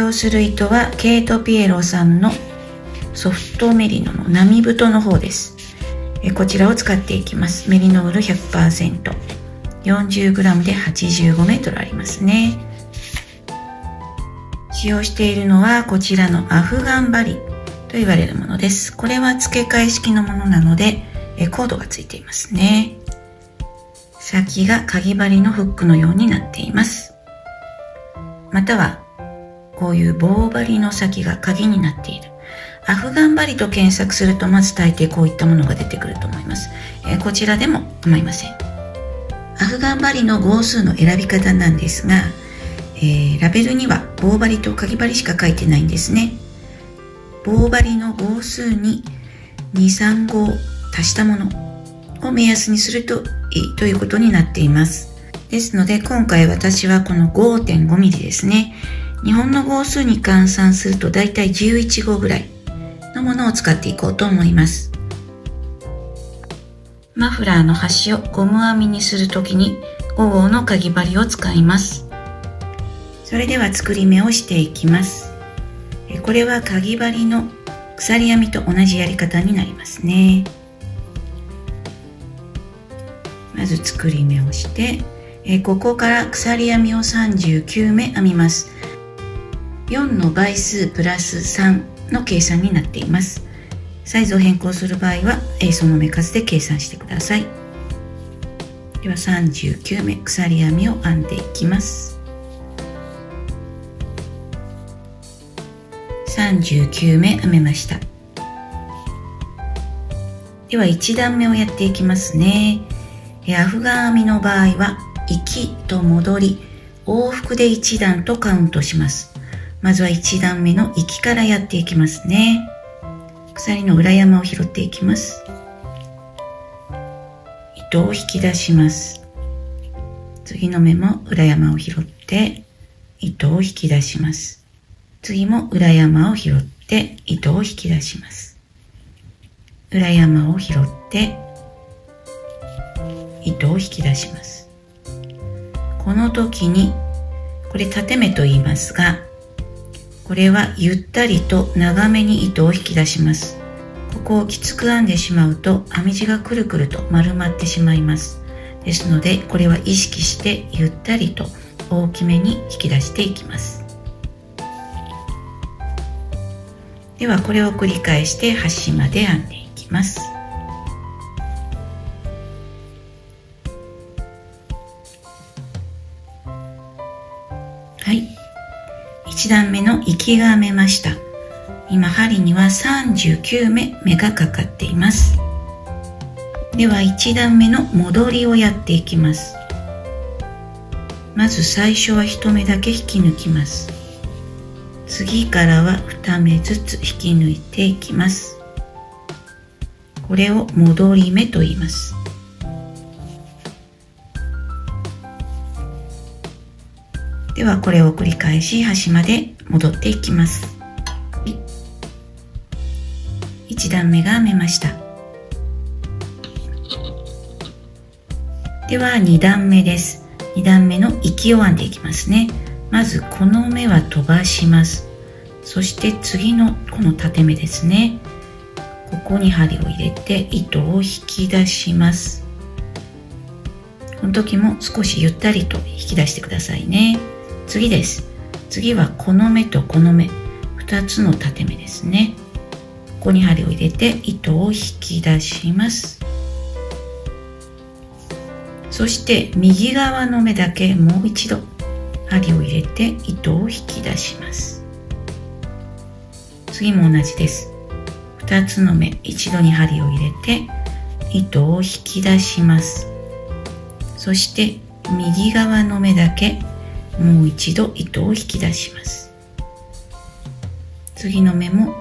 用する糸はケイト・ピエロさんのソフトメリノの波太の方です。こちらを使っていきます。メリノール 100%、40g で85メートルありますね。使用しているのはこちらのアフガンバリと言われるものです。これは付け替え式のものなのでコードがついていますね。先がかぎ針のフックのようになっています。またはこういう棒針の先が鍵になっている。アフガン針と検索するとまず大抵こういったものが出てくると思います。こちらでも構いません。アフガン針の号数の選び方なんですが、ラベルには棒針とかぎ針しか書いてないんですね。棒針の号数に2、3号足したものを目安にするといいということになっています。ですので今回私はこの 5.5 ミリですね。日本の号数に換算するとだいたい11号ぐらいのものを使っていこうと思います。マフラーの端をゴム編みにするときに5号のかぎ針を使います。それでは作り目をしていきます。これはかぎ針の鎖編みと同じやり方になりますね。まず作り目をして、ここから鎖編みを39目編みます。4の倍数プラス3の計算になっています。サイズを変更する場合はその目数で計算してください。では39目鎖編みを編んでいきます。39目編めました。では1段目をやっていきますね。アフガン編みの場合は行きと戻り往復で1段とカウントします。まずは1段目の行きからやっていきますね。鎖の裏山を拾っていきます。糸を引き出します。次の目も裏山を拾って糸を引き出します。次も裏山を拾って糸を引き出します。裏山を拾って糸を引き出します。この時にこれ縦目と言いますが、これはゆったりと長めに糸を引き出します。ここをきつく編んでしまうと編み地がくるくると丸まってしまいます。ですのでこれは意識してゆったりと大きめに引き出していきます。ではこれを繰り返して端まで編んでいきます。はい、1段目の行きが編めました。今針には39目がかかっています。では1段目の戻りをやっていきます。まず最初は1目だけ引き抜きます。次からは2目ずつ引き抜いていきます。これを戻り目と言います。ではこれを繰り返し端まで戻っていきます。1段目が編めました。では2段目です。2段目の行きを編んでいきますね。まずこの目は飛ばします。そして次のこの縦目ですね。ここに針を入れて糸を引き出します。この時も少しゆったりと引き出してくださいね。次です。次はこの目とこの目、2つの縦目ですね。ここに針を入れて糸を引き出します。そして右側の目だけもう一度針を入れて糸を引き出します。次も同じです。2つの目、一度に針を入れて糸を引き出します。そして右側の目だけもう一度糸を引き出します。次の目も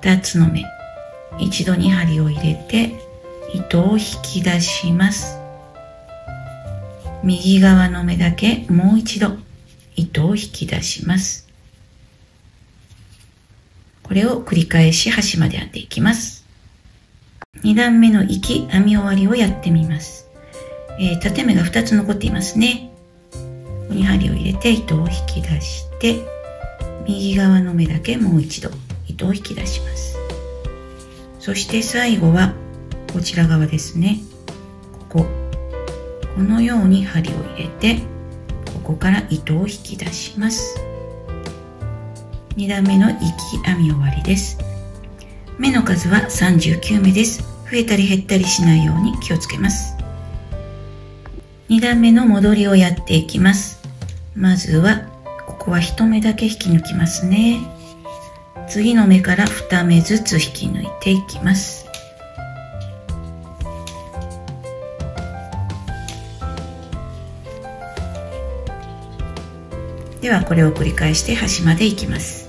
2つの目、一度に針を入れて糸を引き出します。右側の目だけもう一度糸を引き出します。これを繰り返し端まで編んでいきます。2段目の行き編み終わりをやってみます。縦目が2つ残っていますね。ここに針を入れて糸を引き出して右側の目だけもう一度糸を引き出します。そして最後はこちら側ですね。このように針を入れて、ここから糸を引き出します。2段目の引き編み終わりです。目の数は39目です。増えたり減ったりしないように気をつけます。2段目の戻りをやっていきます。まずはここは1目だけ引き抜きますね。次の目から2目ずつ引き抜いていきます。ではこれを繰り返して端までいきます。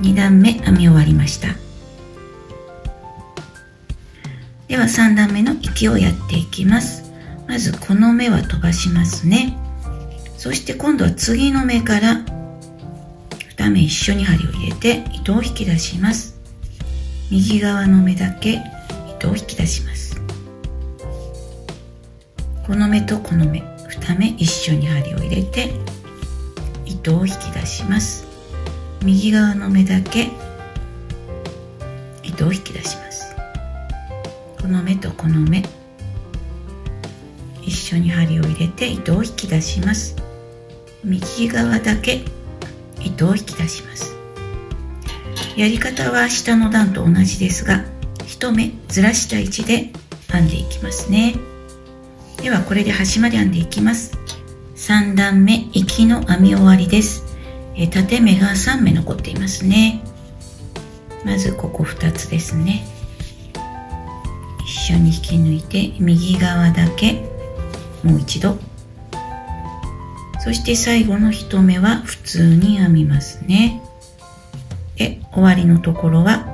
2段目編み終わりました。では3段目の引きをやっていきます。まずこの目は飛ばしますね。そして今度は次の目から2目一緒に針を入れて糸を引き出します。右側の目だけ糸を引き出します。この目とこの目2目一緒に針を入れて糸を引き出します。右側の目だけ糸を引き出します。この目とこの目一緒に針を入れて糸を引き出します。右側だけ糸を引き出します。やり方は下の段と同じですが、1目ずらした位置で編んでいきますね。ではこれで端まで編んでいきます。3段目引きの編み終わりです。縦目が3目残っていますね。まずここ2つですね。一緒に引き抜いて右側だけもう一度、そして最後の1目は普通に編みますね。で終わりのところは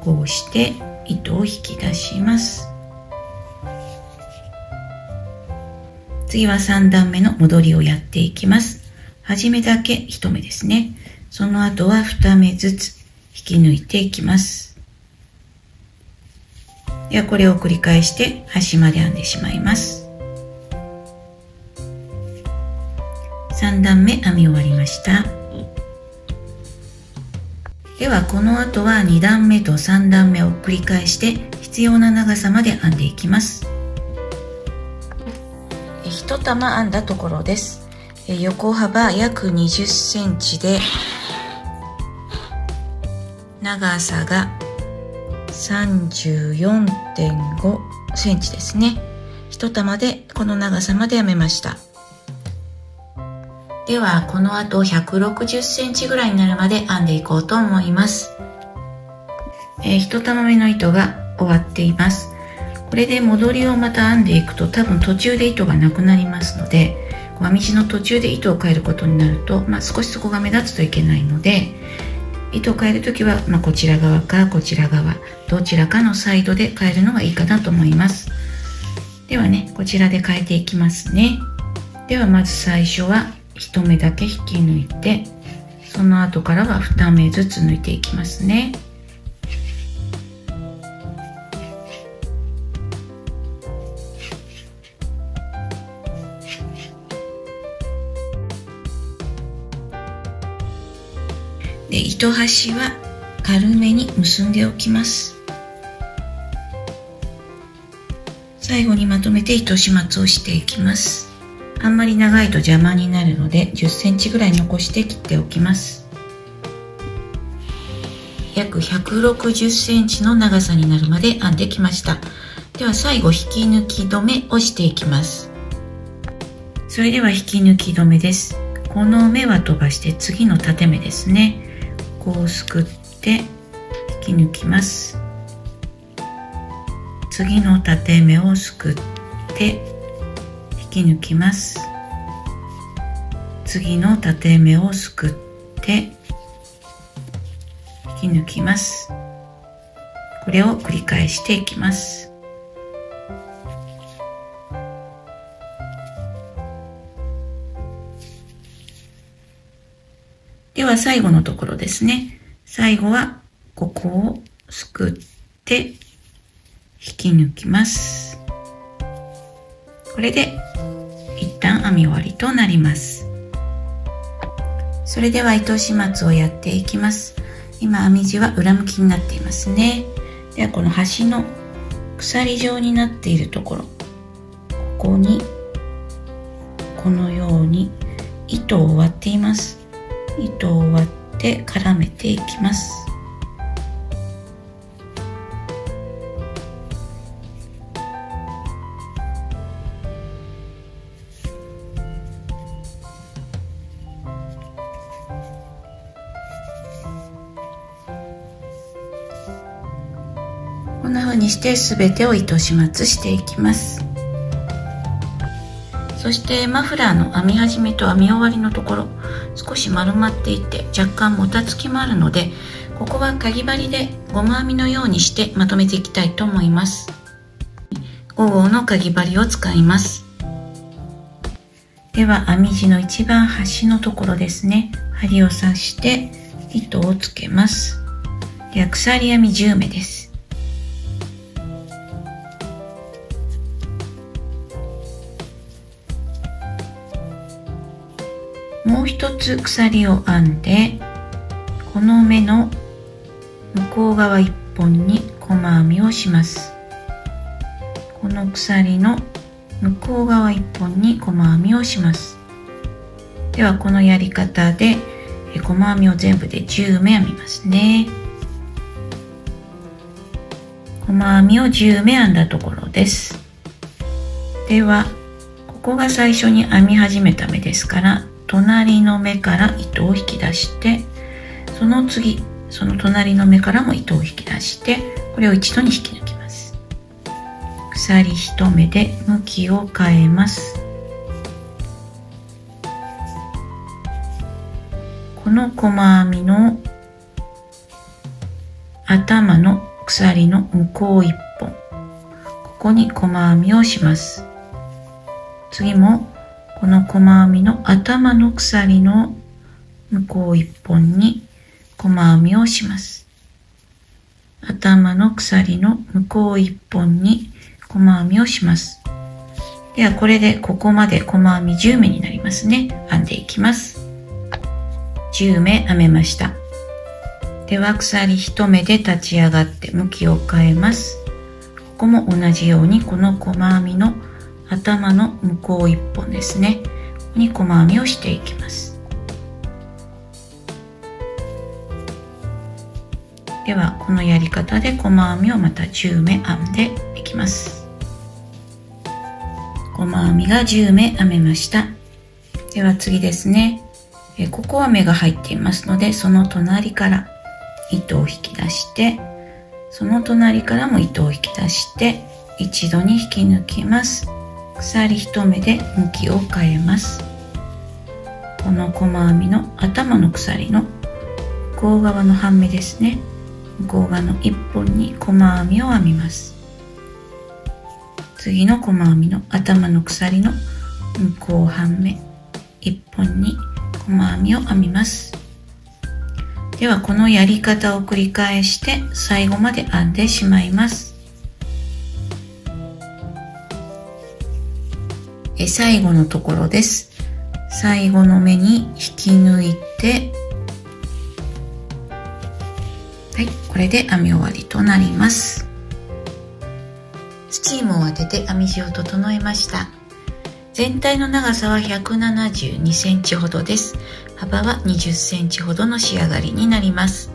こうして糸を引き出します。次は3段目の戻りをやっていきます。初めだけ1目ですね。その後は2目ずつ引き抜いていきます。ではこれを繰り返して端まで編んでしまいます。3段目編み終わりました。ではこの後は2段目と3段目を繰り返して必要な長さまで編んでいきます。1玉編んだところです。横幅約20センチで長さが34.5 センチですね。1玉でこの長さまで編めました。ではこの後160センチぐらいになるまで編んでいこうと思います。1玉目の糸が終わっています。これで戻りをまた編んでいくと多分途中で糸がなくなりますので、編み地の途中で糸を変えることになると、少しそこが目立つといけないので、糸を変えるときは、こちら側かこちら側どちらかのサイドで変えるのがいいかなと思います。ではね、こちらで変えていきますね。ではまず最初は1目だけ引き抜いて、その後からは2目ずつ抜いていきますね。で糸端は軽めに結んでおきます。最後にまとめて糸始末をしていきます。あんまり長いと邪魔になるので10センチぐらい残して切っておきます。約160センチの長さになるまで編んできました。では最後引き抜き止めをしていきます。それでは引き抜き止めです。この目は飛ばして次の縦目ですね。こうすくって引き抜きます。次の縦目をすくって引き抜きます。次の縦目をすくって引き抜きます。これを繰り返していきます。では最後のところですね。最後はここをすくって引き抜きます。これで一旦編み終わりとなります。それでは糸始末をやっていきます。今編み地は裏向きになっていますね。ではこの端の鎖状になっているところ、ここにこのように糸を割っています。糸を割って絡めていきます。こんな風にして全てを糸始末していきます。そしてマフラーの編み始めと編み終わりのところ、少し丸まっていて若干もたつきもあるので、ここはかぎ針でゴム編みのようにしてまとめていきたいと思います。5号のかぎ針を使います。では編み地の一番端のところですね、針を刺して糸をつけます。では鎖編み10目です。もう一つ鎖を編んで、この目の向こう側1本に細編みをします。この鎖の向こう側1本に細編みをします。ではこのやり方で細編みを全部で10目編みますね。細編みを10目編んだところです。ではここが最初に編み始めた目ですから、隣の目から糸を引き出して、その次その隣の目からも糸を引き出して、これを一度に引き抜きます。鎖1目で向きを変えます。この細編みの頭の鎖の向こう1本、ここに細編みをします。次もこの細編みの頭の鎖の向こう1本に細編みをします。頭の鎖の向こう1本に細編みをします。ではこれでここまで細編み10目になりますね。編んでいきます。10目編めました。では鎖1目で立ち上がって向きを変えます。ここも同じようにこの細編みの頭の向こう1本ですね、ここに細編みをしていきます。ではこのやり方で細編みをまた10目編んでいきます。細編みが10目編めました。では次ですね、ここは目が入っていますので、その隣から糸を引き出して、その隣からも糸を引き出して一度に引き抜きます。鎖1目で向きを変えます。この細編みの頭の鎖の向こう側の半目ですね、向こう側の1本に細編みを編みます。次の細編みの頭の鎖の向こう半目1本に細編みを編みます。ではこのやり方を繰り返して最後まで編んでしまいます。最後のところです。最後の目に引き抜いて、はい、これで編み終わりとなります。スチームを当てて編み地を整えました。全体の長さは172センチほどです。幅は20センチほどの仕上がりになります。